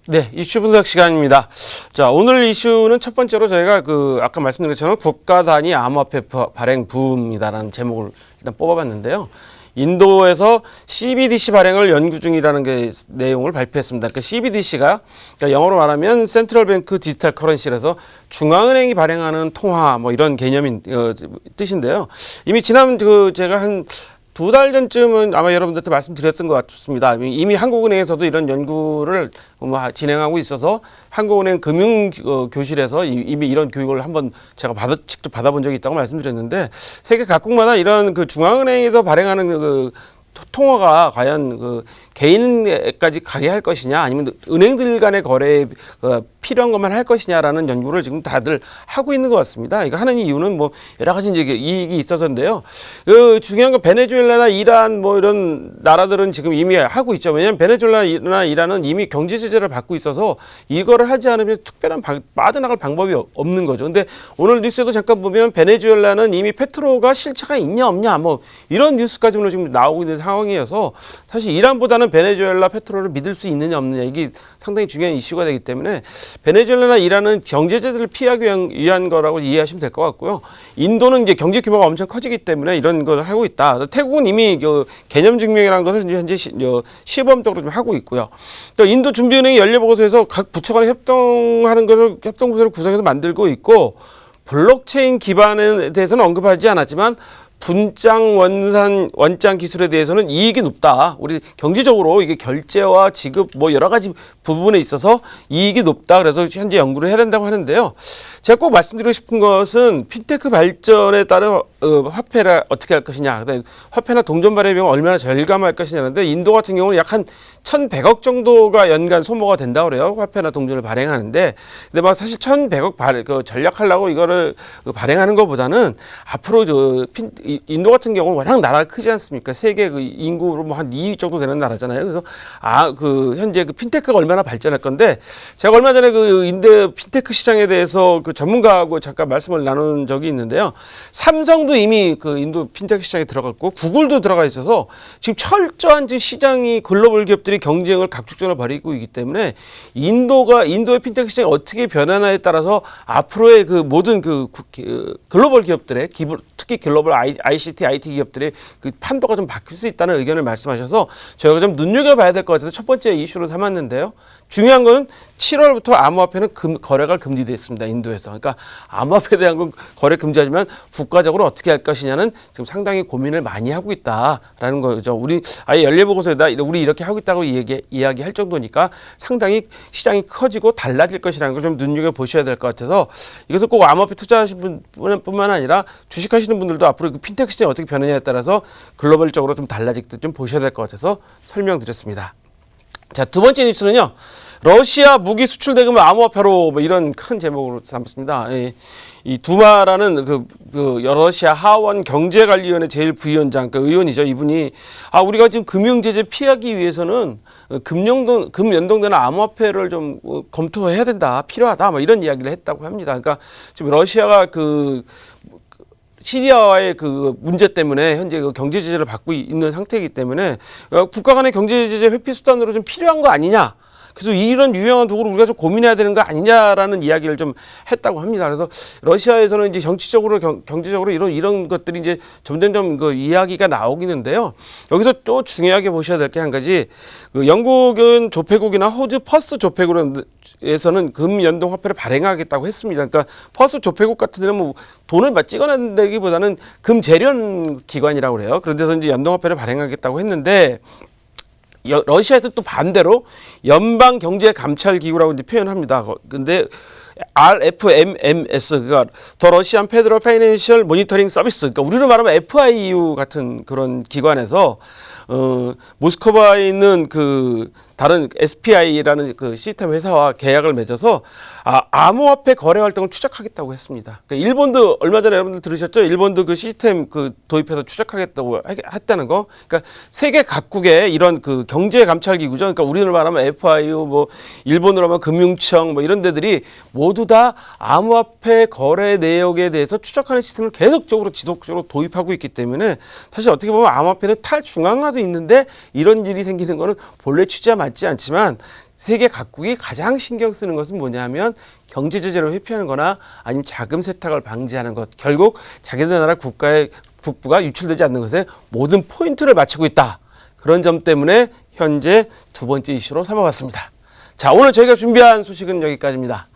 네, 이슈 분석 시간입니다. 자, 오늘 이슈는 첫 번째로 저희가 아까 말씀드린 것처럼 국가 단위 암호화폐 발행 붐이다라는 제목을 일단 뽑아봤는데요. 인도에서 CBDC 발행을 연구 중이라는 내용을 발표했습니다. 그 CBDC가 그러니까 영어로 말하면 센트럴 뱅크 디지털 커런시라서 중앙은행이 발행하는 통화 뭐 이런 개념인 뜻인데요. 이미 지난 제가 한 2달 전쯤은 아마 여러분들한테 말씀드렸던 것 같습니다. 이미 한국은행에서도 이런 연구를 진행하고 있어서 한국은행 금융교실에서 이미 이런 교육을 한번 제가 직접 받아본 적이 있다고 말씀드렸는데, 세계 각국마다 이런 중앙은행에서 발행하는 통화가 과연 개인까지 가게 할 것이냐, 아니면 은행들 간의 거래에 필요한 것만 할 것이냐라는 연구를 지금 다들 하고 있는 것 같습니다. 이거 하는 이유는 뭐 여러 가지 이제 이익이 있어서인데요. 중요한 건 베네수엘라나 이란 뭐 이런 나라들은 지금 이미 하고 있죠. 왜냐하면 베네수엘라나 이란은 이미 경제 제재를 받고 있어서 이거를 하지 않으면 특별한 빠져나갈 방법이 없는 거죠. 근데 오늘 뉴스에도 잠깐 보면 베네수엘라는 이미 페트로가 실체가 있냐 없냐 뭐 이런 뉴스까지는 지금 나오고 있는 상황이어서, 사실 이란보다는 베네수엘라 페트로를 믿을 수 있느냐 없느냐 이게 상당히 중요한 이슈가 되기 때문에 베네수엘라나 이란은 경제 제재를 피하기 위한 거라고 이해하시면 될 것 같고요. 인도는 이제 경제 규모가 엄청 커지기 때문에 이런 걸 하고 있다. 태국은 이미 개념 증명이라는 것을 현재 시범적으로 좀 하고 있고요. 또 인도 준비은행이 연례보고서에서 각 부처 간에 협동하는 것을 협동부서를 구성해서 만들고 있고, 블록체인 기반에 대해서는 언급하지 않았지만 분장 원장 기술에 대해서는 이익이 높다. 우리 경제적으로 이게 결제와 지급 뭐 여러 가지 부분에 있어서 이익이 높다. 그래서 현재 연구를 해야 된다고 하는데요. 제가 꼭 말씀드리고 싶은 것은 핀테크 발전에 따른 화폐를 어떻게 할 것이냐, 화폐나 동전 발행 비용 얼마나 절감할 것이냐는데, 인도 같은 경우는 약 한 1,100억 정도가 연간 소모가 된다고 그래요. 화폐나 동전을 발행하는데. 근데 막 사실 1,100억 전략하려고 이거를 발행하는 것보다는 앞으로 인도 같은 경우는 워낙 나라가 크지 않습니까? 세계 인구로 뭐 한 2위 정도 되는 나라잖아요. 그래서 현재 핀테크가 얼마나 발전할 건데, 제가 얼마 전에 인도 핀테크 시장에 대해서 전문가하고 잠깐 말씀을 나눈 적이 있는데요. 삼성도 이미 인도 핀테크 시장에 들어갔고 구글도 들어가 있어서 지금 철저한 시장이 글로벌 기업들이 경쟁을 각축전을 벌이고 있기 때문에 인도의 핀테크 시장이 어떻게 변하나에 따라서 앞으로의 모든 글로벌 기업들의 특히 글로벌 ICT, IT 기업들의 판도가 좀 바뀔 수 있다는 의견을 말씀하셔서 저희가 좀 눈여겨봐야 될 것 같아서 첫 번째 이슈로 삼았는데요. 중요한 건 7월부터 암호화폐는 거래가 금지됐습니다. 인도에서. 그러니까 암호화폐에 대한 건 거래 금지하지만 국가적으로 어떻게 할 것이냐는 지금 상당히 고민을 많이 하고 있다라는 거죠. 우리 아예 연례보고서에다 우리 이렇게 하고 있다고 이야기할 정도니까 상당히 시장이 커지고 달라질 것이라는 걸 좀 눈여겨보셔야 될 것 같아서, 이것을 꼭 암호화폐 투자하시는 분뿐만 아니라 주식하시는 분들도 앞으로 핀테크 시장이 어떻게 변하냐에 따라서 글로벌적으로 좀 달라질 때 좀 보셔야 될 것 같아서 설명드렸습니다. 자, 두 번째 뉴스는요. 러시아 무기 수출 대금을 암호화폐로 뭐 이런 큰 제목으로 담았습니다. 이 두마라는 러시아 하원 경제관리위원회 제일 부위원장, 의원이죠. 이분이 우리가 지금 금융 제재 피하기 위해서는 금 연동되는 암호화폐를 좀 검토해야 된다, 필요하다, 뭐 이런 이야기를 했다고 합니다. 그러니까 지금 러시아가 시리아와의 문제 때문에 현재 경제 제재를 받고 있는 상태이기 때문에 국가 간의 경제 제재 회피 수단으로 좀 필요한 거 아니냐. 그래서 이런 유용한 도구를 우리가 좀 고민해야 되는 거 아니냐라는 이야기를 좀 했다고 합니다. 그래서 러시아에서는 이제 정치적으로 경제적으로 이런 것들이 이제 점점점 이야기가 나오기는데요. 여기서 또 중요하게 보셔야 될 게 한 가지, 영국은 조폐국이나 호주 퍼스 조폐국에서는 금 연동 화폐를 발행하겠다고 했습니다. 그러니까 퍼스 조폐국 같은 데는 뭐 돈을 찍어낸다기보다는 금 재련 기관이라고 그래요. 그런 데서 이제 연동 화폐를 발행하겠다고 했는데, 러시아에서 또 반대로 연방경제감찰기구라고 이제 표현합니다. 근데 RFMMS, 그러니까 더 러시안 페더럴 파이낸셜 모니터링 서비스, 그러니까 우리로 말하면 FIU 같은 그런 기관에서 모스크바에 있는 다른 SPI라는 시스템 회사와 계약을 맺어서 암호화폐 거래 활동을 추적하겠다고 했습니다. 그러니까 일본도 얼마 전에 여러분들 들으셨죠? 일본도 시스템 도입해서 추적하겠다고 했다는 거. 그러니까 세계 각국의 이런 경제 감찰 기구죠. 그러니까 우리로 말하면 FIU, 뭐 일본으로 하면 금융청, 뭐 이런 데들이 모두 다 암호화폐 거래 내역에 대해서 추적하는 시스템을 계속적으로 지속적으로 도입하고 있기 때문에, 사실 어떻게 보면 암호화폐는 탈중앙화도 있는데 이런 일이 생기는 거는 본래 취지와 맞지 않지만 세계 각국이 가장 신경 쓰는 것은 뭐냐면 경제 제재를 회피하는 거나 아니면 자금 세탁을 방지하는 것. 결국 자기들 나라 국가의 국부가 유출되지 않는 것에 모든 포인트를 맞추고 있다. 그런 점 때문에 현재 두 번째 이슈로 삼아봤습니다. 자, 오늘 저희가 준비한 소식은 여기까지입니다.